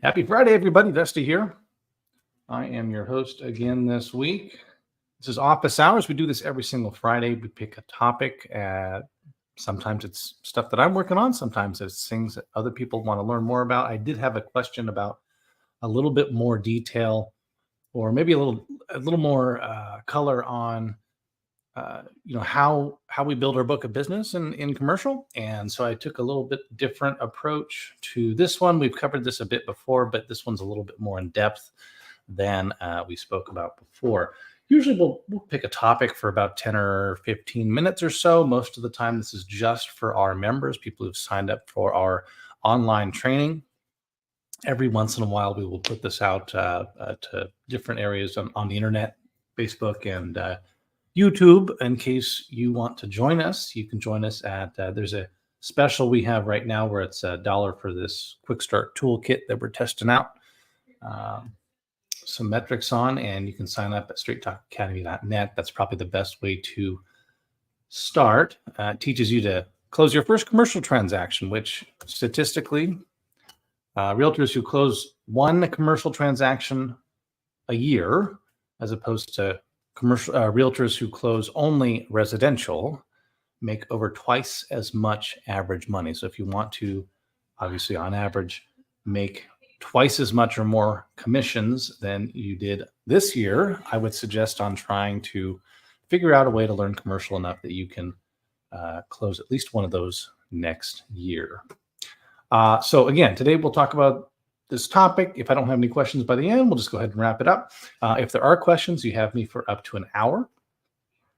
Happy Friday, everybody. Dusty here. I am your host again this week. This is Office Hours. We do this every single Friday. We pick a topic. Sometimes it's stuff that I'm working on. Sometimes it's things that other people want to learn more about. I did have a question about a little bit more detail, or maybe a little more color on how we build our book of business in commercial. And so I took a little bit different approach to this one. We've covered this a bit before, but this one's a little bit more in depth than we spoke about before. Usually we'll pick a topic for about 10 or 15 minutes or so. Most of the time this is just for our members, people who've signed up for our online training. Every once in a while we will put this out to different areas on the internet, Facebook and YouTube. In case you want to join us, you can join us at there's a special we have right now where it's $1 for this quick start toolkit that we're testing out some metrics on, and you can sign up at straighttalkacademy.net. That's probably the best way to start. It teaches you to close your first commercial transaction, which statistically realtors who close one commercial transaction a year, as opposed to commercial realtors who close only residential, make over twice as much average money. So if you want to, obviously on average, make twice as much or more commissions than you did this year, I would suggest on trying to figure out a way to learn commercial enough that you can close at least one of those next year. So again, today we'll talk about this topic. If I don't have any questions by the end, we'll just go ahead and wrap it up. If there are questions, you have me for up to an hour,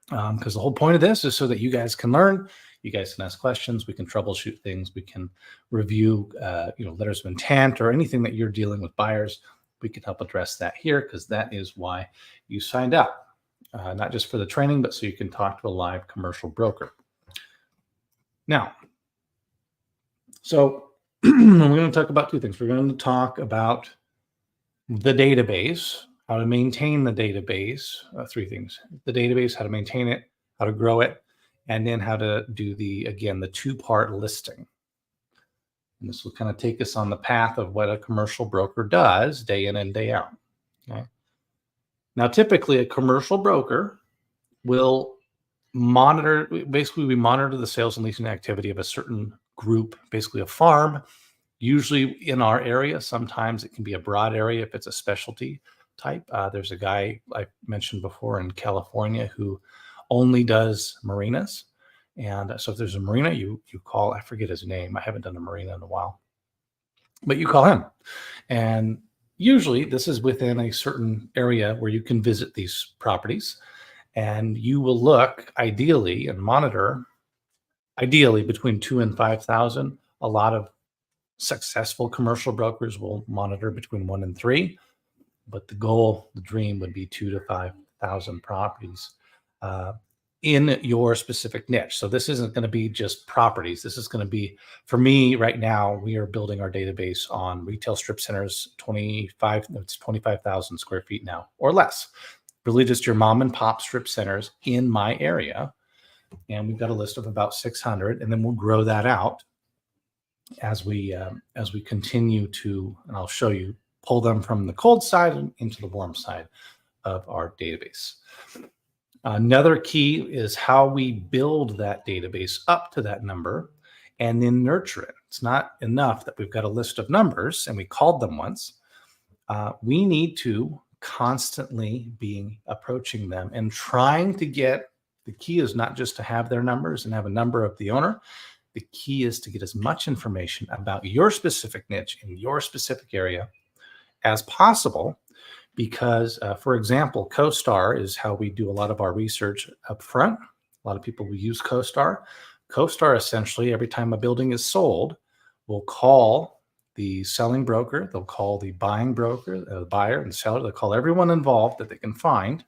because the whole point of this is so that you guys can learn, you guys can ask questions, we can troubleshoot things, we can review letters of intent or anything that you're dealing with buyers. We can help address that here, because that is why you signed up, not just for the training, but so you can talk to a live commercial broker. Now, so we're going to talk about two things. We're going to talk about the database, how to maintain the database, three things: the database, how to maintain it, how to grow it, and then how to do the two-part listing. And this will kind of take us on the path of what a commercial broker does day in and day out. Okay. Now, typically a commercial broker will monitor the sales and leasing activity of a certain group, basically a farm, usually in our area. Sometimes it can be a broad area if it's a specialty type. There's a guy I mentioned before in California who only does marinas. And so if there's a marina, you call, I forget his name, I haven't done a marina in a while, but you call him. And usually this is within a certain area where you can visit these properties, and you will look ideally and monitor between 2,000 and 5,000. A lot of successful commercial brokers will monitor between 1 and 3, but the goal, the dream would be 2,000 to 5,000 properties in your specific niche. So this isn't going to be just properties. This is going to be, for me right now, we are building our database on retail strip centers, 25,000 square feet now or less. Really just your mom and pop strip centers in my area. And we've got a list of about 600, and then we'll grow that out as we continue to, and I'll show you, pull them from the cold side into the warm side of our database. Another key is how we build that database up to that number and then nurture it. It's not enough that we've got a list of numbers and we called them once. We need to constantly be approaching them and trying to get, the key is not just to have their numbers and have a number of the owner. The key is to get as much information about your specific niche in your specific area as possible, because, for example, CoStar is how we do a lot of our research up front. A lot of people will use CoStar. CoStar essentially, every time a building is sold, will call the selling broker, they'll call the buying broker, the buyer and seller, they'll call everyone involved that they can find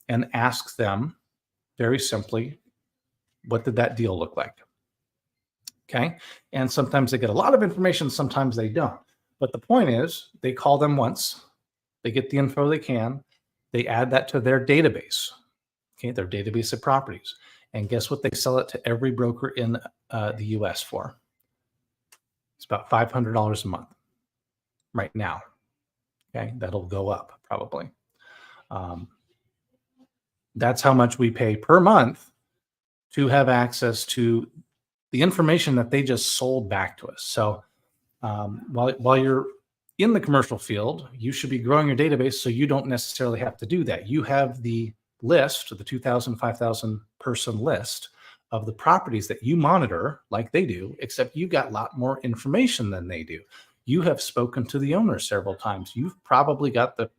and ask them very simply, what did that deal look like? Okay. And sometimes they get a lot of information, sometimes they don't. But the point is, they call them once, they get the info they can, they add that to their database, okay, their database of properties. And guess what they sell it to every broker in the US for? It's about $500 a month. right now. Okay, that'll go up probably. That's how much we pay per month to have access to the information that they just sold back to us. So while you're in the commercial field, you should be growing your database so you don't necessarily have to do that. You have the list, the 2,000, 5,000 person list of the properties that you monitor like they do, except you got a lot more information than they do. You have spoken to the owner several times. You've probably got the,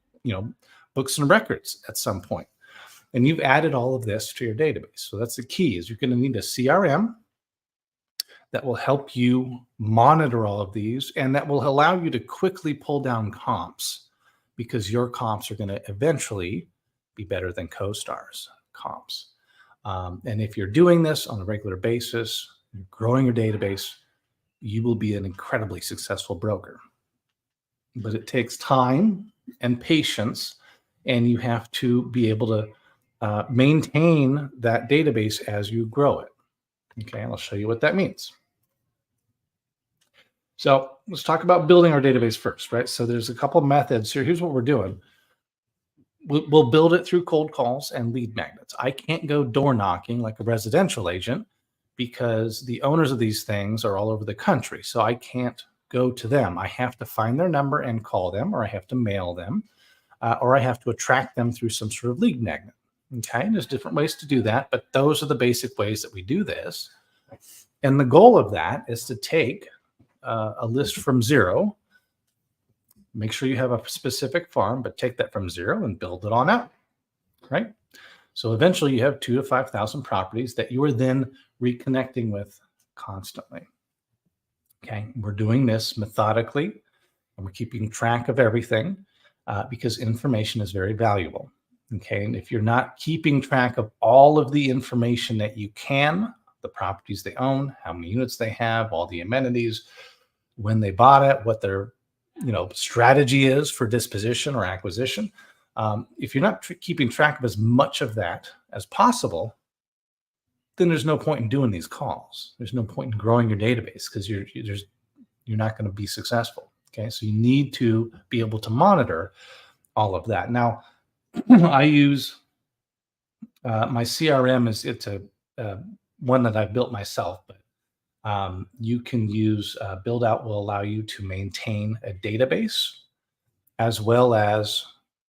books and records at some point. And you've added all of this to your database. So that's the key, is you're going to need a CRM that will help you monitor all of these, and that will allow you to quickly pull down comps, because your comps are going to eventually be better than CoStar's comps. And if you're doing this on a regular basis, you're growing your database, you will be an incredibly successful broker. But it takes time and patience, and you have to be able to maintain that database as you grow it. Okay, I'll show you what that means. So let's talk about building our database first, right? So there's a couple of methods here. Here's what we're doing. We'll build it through cold calls and lead magnets. I can't go door knocking like a residential agent, because the owners of these things are all over the country. So I can't go to them. I have to find their number and call them, or I have to mail them, or I have to attract them through some sort of lead magnet. Okay, and there's different ways to do that, but those are the basic ways that we do this. And the goal of that is to take a list from zero. Make sure you have a specific farm, but take that from zero and build it on out, right? So eventually you have 2,000 to 5,000 properties that you are then reconnecting with constantly. Okay, we're doing this methodically, and we're keeping track of everything because information is very valuable. Okay, and if you're not keeping track of all of the information that you can, the properties they own, how many units they have, all the amenities, when they bought it, what their strategy is for disposition or acquisition. If you're not keeping track of as much of that as possible, then there's no point in doing these calls. There's no point in growing your database, because you're not going to be successful. Okay, so you need to be able to monitor all of that. Now, I use my CRM. It's a one that I've built myself, but you can use BuildOut. Will allow you to maintain a database, as well as,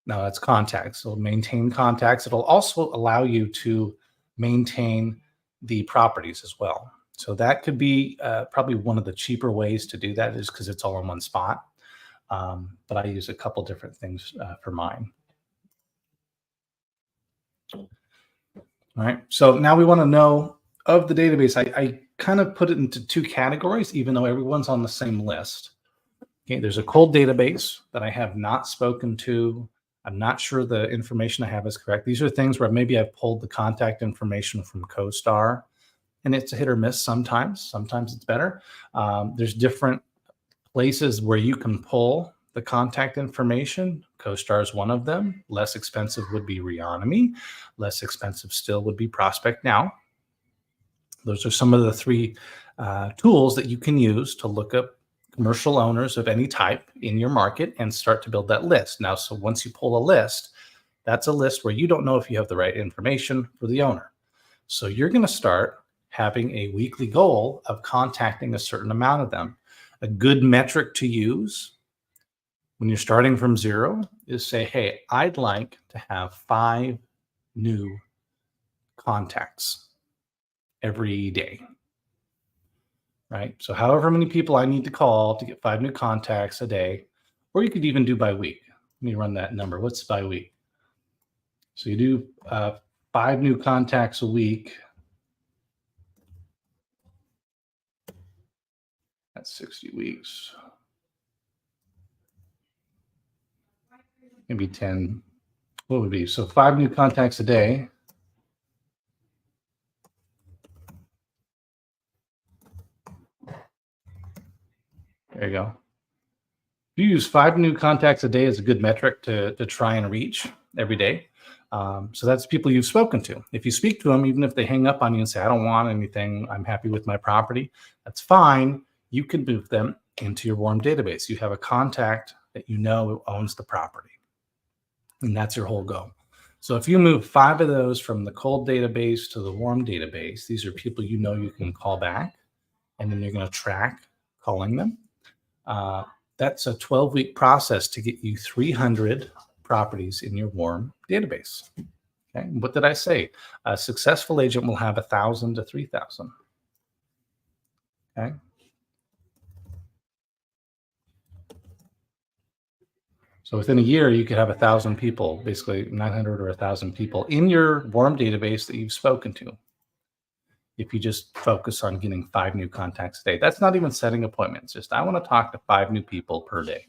now it's contacts. It'll maintain contacts. It'll also allow you to maintain the properties as well. So that could be probably one of the cheaper ways to do that, is because it's all in one spot. But I use a couple different things for mine. All right. So now we want to know of the database. I kind of put it into two categories, even though everyone's on the same list. Okay, there's a cold database that I have not spoken to. I'm not sure the information I have is correct. These are things where maybe I've pulled the contact information from CoStar, and it's a hit or miss sometimes. Sometimes it's better. There's different places where you can pull the contact information. CoStar is one of them. Less expensive would be Reonomy. Less expensive still would be Prospect Now. Those are some of the three tools that you can use to look up commercial owners of any type in your market and start to build that list. Now, so once you pull a list, that's a list where you don't know if you have the right information for the owner. So you're going to start having a weekly goal of contacting a certain amount of them. A good metric to use when you're starting from zero is say, hey, I'd like to have 5 new contacts every day, right? So however many people I need to call to get 5 new contacts a day, or you could even do by week. Let me run that number. What's by week? So you do 5 new contacts a week. That's 60 weeks. Maybe 10. What would it be? So 5 new contacts a day. There you go. If you use 5 new contacts a day as a good metric to try and reach every day. So that's people you've spoken to. If you speak to them, even if they hang up on you and say, I don't want anything, I'm happy with my property, that's fine. You can move them into your warm database. You have a contact that you know owns the property. And that's your whole goal. So if you move 5 of those from the cold database to the warm database, these are people you know you can call back, and then you're going to track calling them. That's a 12-week process to get you 300 properties in your warm database. Okay. What did I say? A successful agent will have 1,000 to 3,000. Okay. So within a year, you could have 1,000 people, basically 900 or 1,000 people in your warm database that you've spoken to. If you just focus on getting 5 new contacts a day, that's not even setting appointments. Just, I want to talk to 5 new people per day.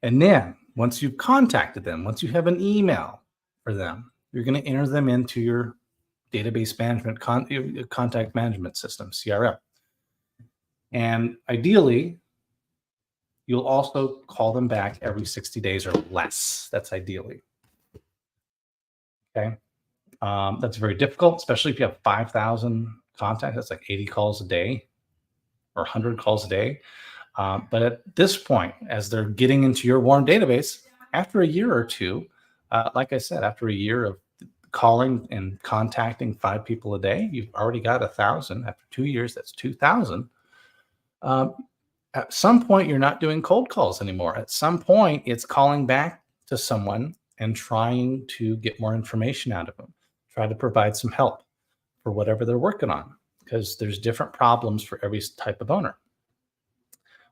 And then once you've contacted them, once you have an email for them, you're going to enter them into your database management, contact management system, CRM. And ideally, you'll also call them back every 60 days or less. That's ideally. Okay. That's very difficult, especially if you have 5,000 contacts. That's like 80 calls a day or 100 calls a day. But at this point, as they're getting into your warm database, after a year or two, like I said, after a year of calling and contacting 5 people a day, you've already got 1,000. After 2 years, that's 2,000. At some point, you're not doing cold calls anymore. At some point, it's calling back to someone and trying to get more information out of them, try to provide some help for whatever they're working on, because there's different problems for every type of owner.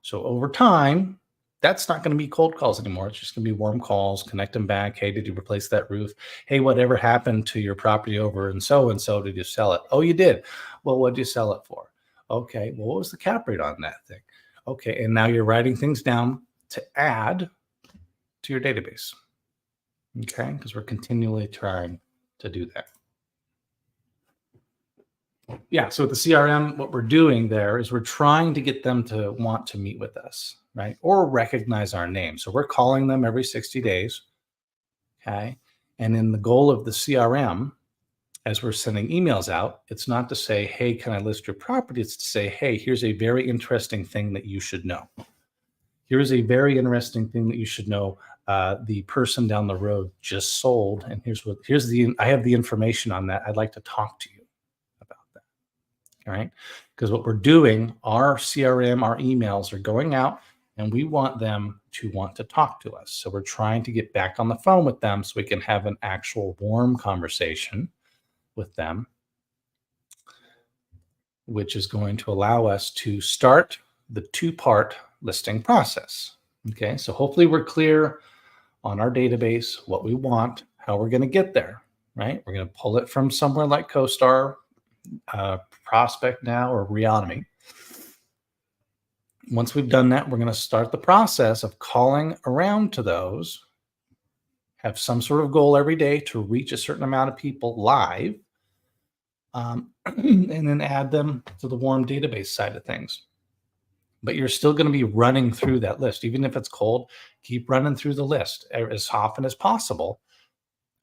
So over time, that's not going to be cold calls anymore. It's just going to be warm calls, connect them back. Hey, did you replace that roof? Hey, whatever happened to your property over and so, did you sell it? Oh, you did. Well, what did you sell it for? Okay, well, what was the cap rate on that thing? Okay, and now you're writing things down to add to your database. Okay, because we're continually trying to do that. Yeah, so with the CRM, what we're doing there is we're trying to get them to want to meet with us, right? Or recognize our name. So we're calling them every 60 days, okay? And then the goal of the CRM, as we're sending emails out, it's not to say, hey, can I list your property? It's to say, hey, here's a very interesting thing that you should know. Here's a very interesting thing that you should know. The person down the road just sold, and I have the information on that. I'd like to talk to you about that. All right. Because what we're doing, our CRM, our emails are going out, and we want them to want to talk to us. So we're trying to get back on the phone with them so we can have an actual warm conversation with them, which is going to allow us to start the 2-part listing process. Okay, so hopefully we're clear on our database, what we want, how we're going to get there, right? We're going to pull it from somewhere like CoStar, Prospect Now, or Reonomy. Once we've done that, we're going to start the process of calling around to those, have some sort of goal every day to reach a certain amount of people live, and then add them to the warm database side of things. But you're still going to be running through that list. Even if it's cold, keep running through the list as often as possible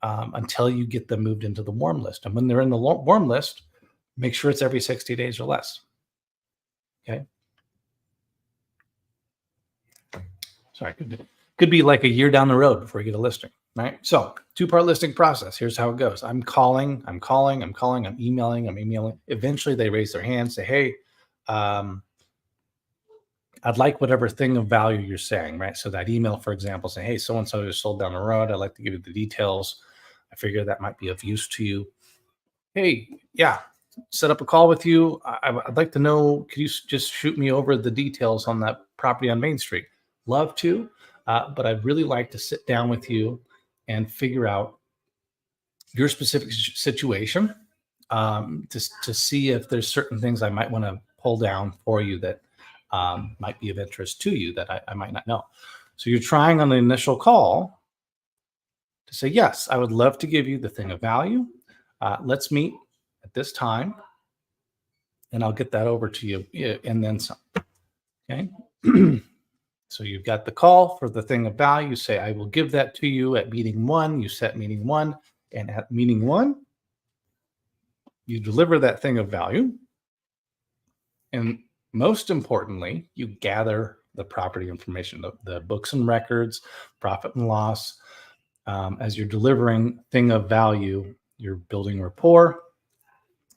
until you get them moved into the warm list. And when they're in the warm list, make sure it's every 60 days or less. Okay. Sorry, could be like a year down the road before you get a listing, right? So 2-part listing process. Here's how it goes. I'm calling, I'm emailing. Eventually they raise their hand, say, hey, I'd like whatever thing of value you're saying, right? So that email, for example, saying, hey, so-and-so just sold down the road. I'd like to give you the details. I figure that might be of use to you. Hey, yeah, set up a call with you. I'd like to know, could you just shoot me over the details on that property on Main Street? Love to, but I'd really like to sit down with you and figure out your specific situation to see if there's certain things I might want to pull down for you that might be of interest to you that I might not know. So you're trying on the initial call to say, yes, I would love to give you the thing of value. Let's meet at this time, and I'll get that over to you and then some. Okay. So you've got the call for the thing of value. You say, I will give that to you at meeting 1. You set meeting 1, and at meeting 1, you deliver that thing of value. And most importantly, you gather the property information, the books and records, profit and loss. As you're delivering thing of value, you're building rapport,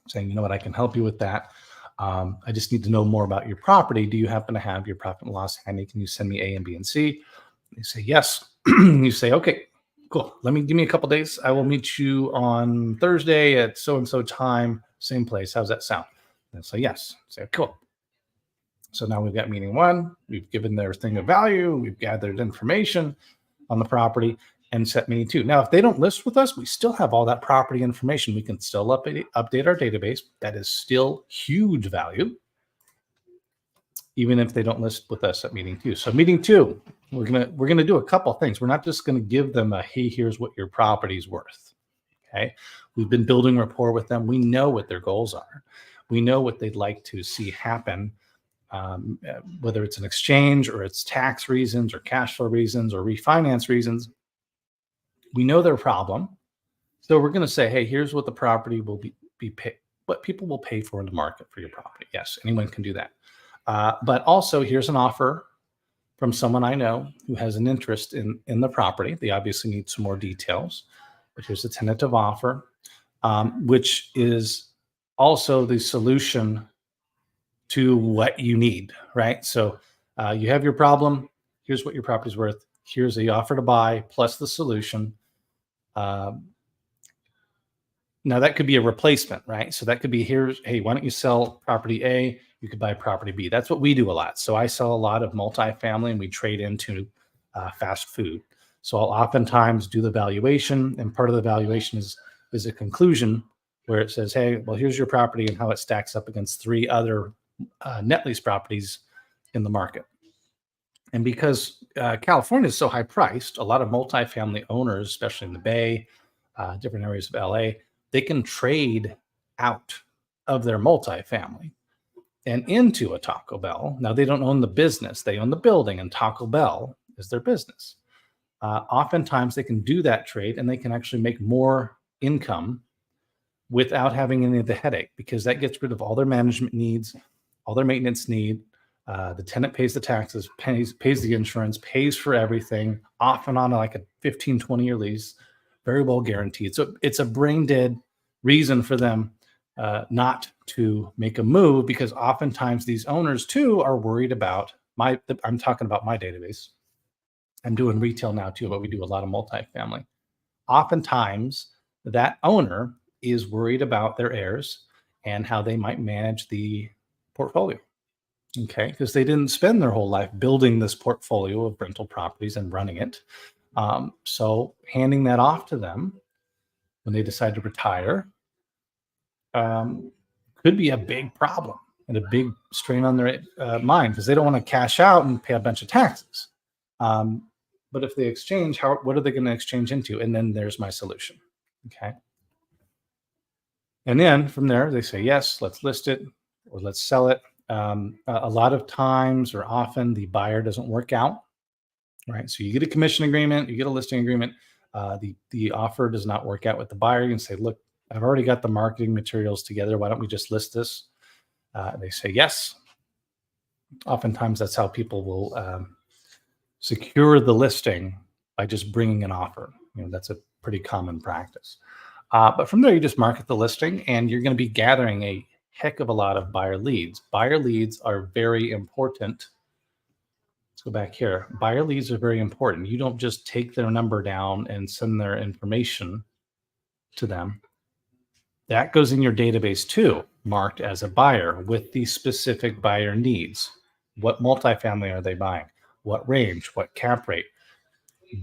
saying, you know what, I can help you with that. I just need to know more about your property. Do you happen to have your profit and loss handy? Can you send me A and B and C? They say yes. You say, okay, cool. Give me a couple days. I will meet you on Thursday at so and so time, same place. How's that sound? And say yes. Say cool. So now we've got meeting one. We've given their thing of value. We've gathered information on the property and set meeting two. Now, if they don't list with us, we still have all that property information. We can still update our database. That is still huge value, even if they don't list with us at meeting two. So meeting two, we're gonna do a couple things. We're not just gonna give them a, hey, here's what your property's worth. Okay, we've been building rapport with them. We know what their goals are. We know what they'd like to see happen. Whether it's an exchange or it's tax reasons or cash flow reasons or refinance reasons, we know their problem. So we're going to say, hey, here's what the property will be paid, what people will pay for in the market for your property. Yes, anyone can do that. But also here's an offer from someone I know who has an interest in the property. They obviously need some more details, but here's a tentative offer, which is also the solution to what you need, right? So you have your problem. Here's what your property's worth. Here's the offer to buy plus the solution. Now that could be a replacement, right? So that could be here's, hey, why don't you sell property A? You could buy property B. That's what we do a lot. So I sell a lot of multifamily and we trade into fast food. So I'll oftentimes do the valuation, and part of the valuation is a conclusion where it says, hey, well, here's your property and how it stacks up against 3 other net lease properties in the market. And because California is so high priced, a lot of multifamily owners, especially in the Bay, different areas of LA, they can trade out of their multifamily and into a Taco Bell. Now, they don't own the business, they own the building, and Taco Bell is their business. Oftentimes, they can do that trade and they can actually make more income without having any of the headache, because that gets rid of all their management needs, all their maintenance need. The tenant pays the taxes, pays the insurance, pays for everything, off and on like a 15, 20-year lease, very well guaranteed. So it's a brain dead reason for them not to make a move, because oftentimes these owners too are worried about I'm talking about my database. I'm doing retail now too, but we do a lot of multifamily. Oftentimes that owner is worried about their heirs and how they might manage the portfolio. Okay, because they didn't spend their whole life building this portfolio of rental properties and running it. So handing that off to them when they decide to retire could be a big problem and a big strain on their mind, because they don't want to cash out and pay a bunch of taxes. But if they exchange, what are they going to exchange into? And then there's my solution. Okay. And then from there, they say, yes, let's list it or let's sell it. A lot of times or often the buyer doesn't work out, right? So you get a commission agreement, you get a listing agreement. The offer does not work out with the buyer. You can say, look, I've already got the marketing materials together. Why don't we just list this? They say yes. Oftentimes that's how people will secure the listing, by just bringing an offer. That's a pretty common practice. But from there, you just market the listing and you're going to be gathering a heck of a lot of buyer leads. Buyer leads are very important. Let's go back here. Buyer leads are very important. You don't just take their number down and send their information to them. That goes in your database too, marked as a buyer with the specific buyer needs. What multifamily are they buying? What range? What cap rate?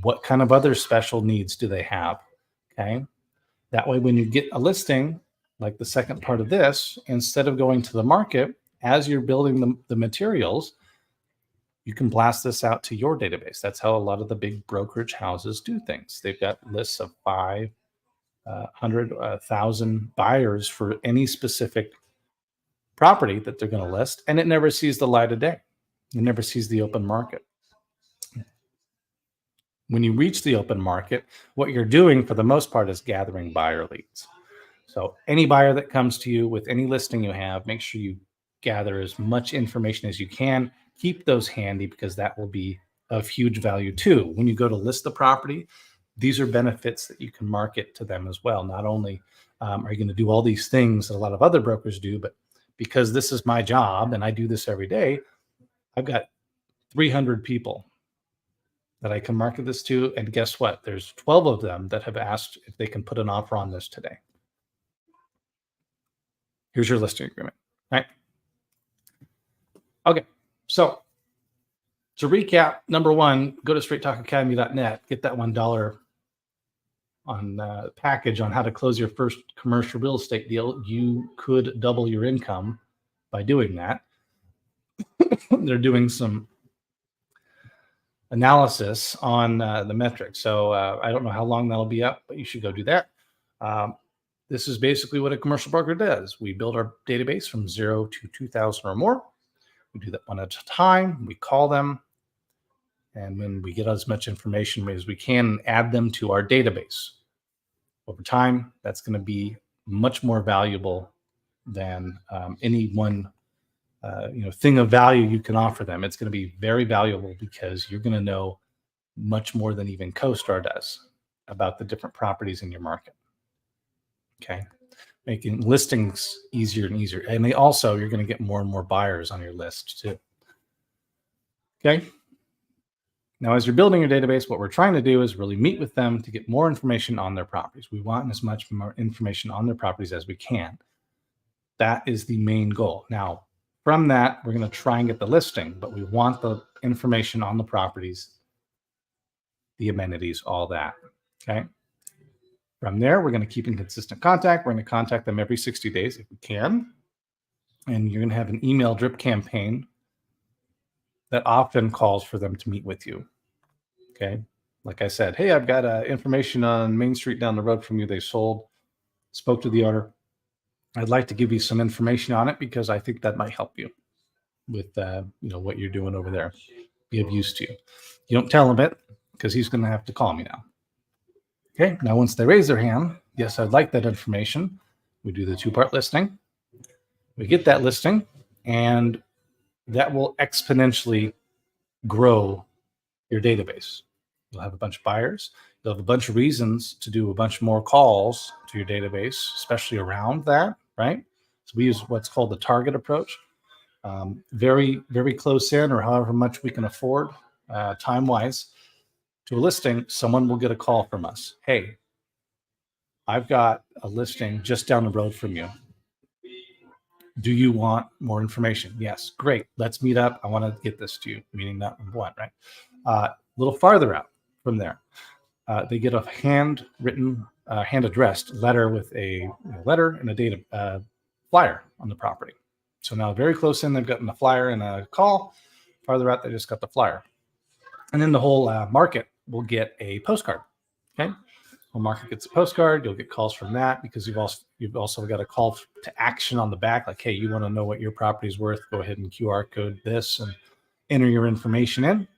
What kind of other special needs do they have? Okay. That way, when you get a listing, like the second part of this, instead of going to the market, as you're building the materials, you can blast this out to your database. That's how a lot of the big brokerage houses do things. They've got lists of 500, 1,000 buyers for any specific property that they're going to list, and it never sees the light of day. It never sees the open market. When you reach the open market, what you're doing for the most part is gathering buyer leads. So any buyer that comes to you with any listing you have, make sure you gather as much information as you can. Keep those handy because that will be of huge value too. When you go to list the property, these are benefits that you can market to them as well. Not only are you going to do all these things that a lot of other brokers do, but because this is my job and I do this every day, I've got 300 people that I can market this to. And guess what? There's 12 of them that have asked if they can put an offer on this today. Here's your listing agreement, right? Okay. So to recap, number one, go to straighttalkacademy.net, get that $1 on package on how to close your first commercial real estate deal. You could double your income by doing that. They're doing some analysis on the metrics. So I don't know how long that'll be up, but you should go do that. This is basically what a commercial broker does. We build our database from 0 to 2,000 or more. We do that one at a time. We call them. And when we get as much information as we can, add them to our database. Over time, that's going to be much more valuable than any one thing of value you can offer them. It's going to be very valuable because you're going to know much more than even CoStar does about the different properties in your market. Okay, making listings easier and easier, and you're going to get more and more buyers on your list too. Okay. Now, as you're building your database, what we're trying to do is really meet with them to get more information on their properties. We want as much more information on their properties as we can. That is the main goal. Now, from that, we're going to try and get the listing, but we want the information on the properties, the amenities, all that. Okay. From there, we're going to keep in consistent contact. We're going to contact them every 60 days if we can. And you're going to have an email drip campaign that often calls for them to meet with you. Okay. Like I said, hey, I've got information on Main Street down the road from you. They sold, spoke to the owner. I'd like to give you some information on it because I think that might help you with what you're doing over there. Be of use to you. You don't tell him it because he's going to have to call me now. Okay. Now, once they raise their hand, yes, I'd like that information. We do the 2-part listing. We get that listing, and that will exponentially grow your database. You'll have a bunch of buyers. You'll have a bunch of reasons to do a bunch more calls to your database, especially around that, right? So we use what's called the target approach. Very, very close in, or however much we can afford time-wise to a listing, someone will get a call from us. Hey, I've got a listing just down the road from you. Do you want more information? Yes, great. Let's meet up. I want to get this to you, meaning that one, right? A little farther out from there, they get a hand-written, hand-addressed letter with a letter and a data flyer on the property. So now very close in, they've gotten a flyer and a call. Farther out, they just got the flyer. And then the whole market will get a postcard. Okay. Whole market gets a postcard. You'll get calls from that because you've also got a call to action on the back. Like, hey, you want to know what your property is worth? Go ahead and QR code this and enter your information in.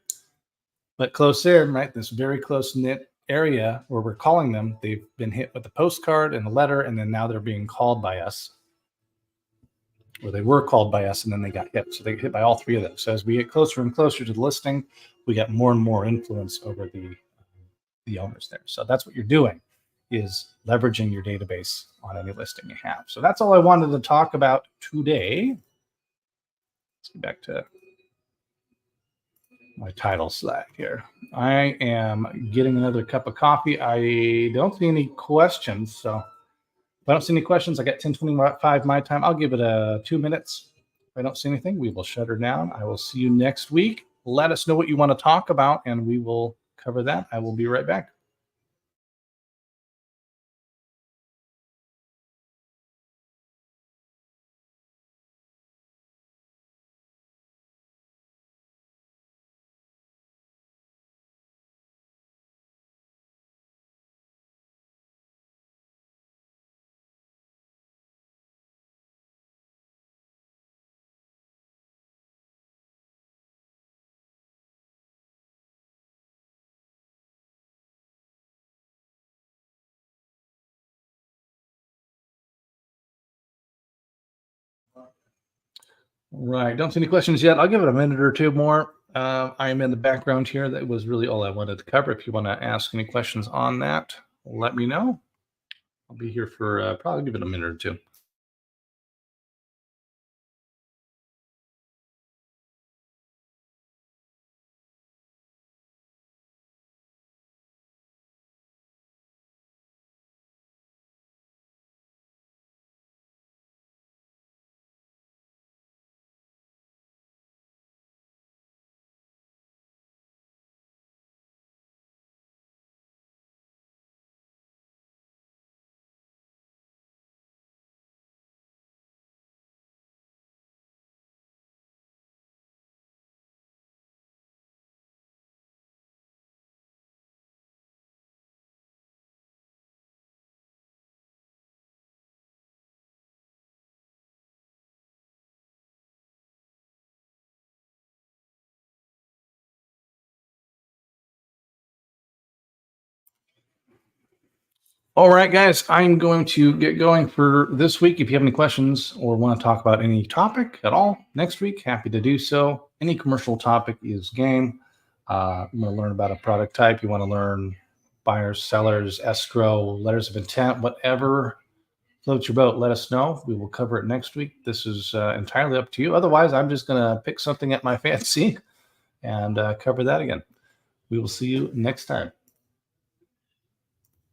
But close in, right? This very close knit area where we're calling them, they've been hit with a postcard and a letter, and then now they're being called by us. Or they were called by us and then they got hit. So they get hit by all three of them. So as we get closer and closer to the listing, we get more and more influence over the owners there. So that's what you're doing, is leveraging your database on any listing you have. So that's all I wanted to talk about today. Let's get back to my title slide here. I am getting another cup of coffee. I don't see any questions. So if I don't see any questions, I got 10:25 my time. I'll give it 2 minutes. If I don't see anything, we will shut her down. I will see you next week. Let us know what you want to talk about, and we will cover that. I will be right back. Right. Don't see any questions yet. I'll give it a minute or two more. I am in the background here. That was really all I wanted to cover. If you want to ask any questions on that, let me know. I'll be here for probably give it a minute or two. All right, guys, I'm going to get going for this week. If you have any questions or want to talk about any topic at all next week, happy to do so. Any commercial topic is game. You want to learn about a product type, you want to learn buyers, sellers, escrow, letters of intent, whatever floats your boat, let us know. We will cover it next week. This is entirely up to you. Otherwise, I'm just going to pick something at my fancy and cover that again. We will see you next time.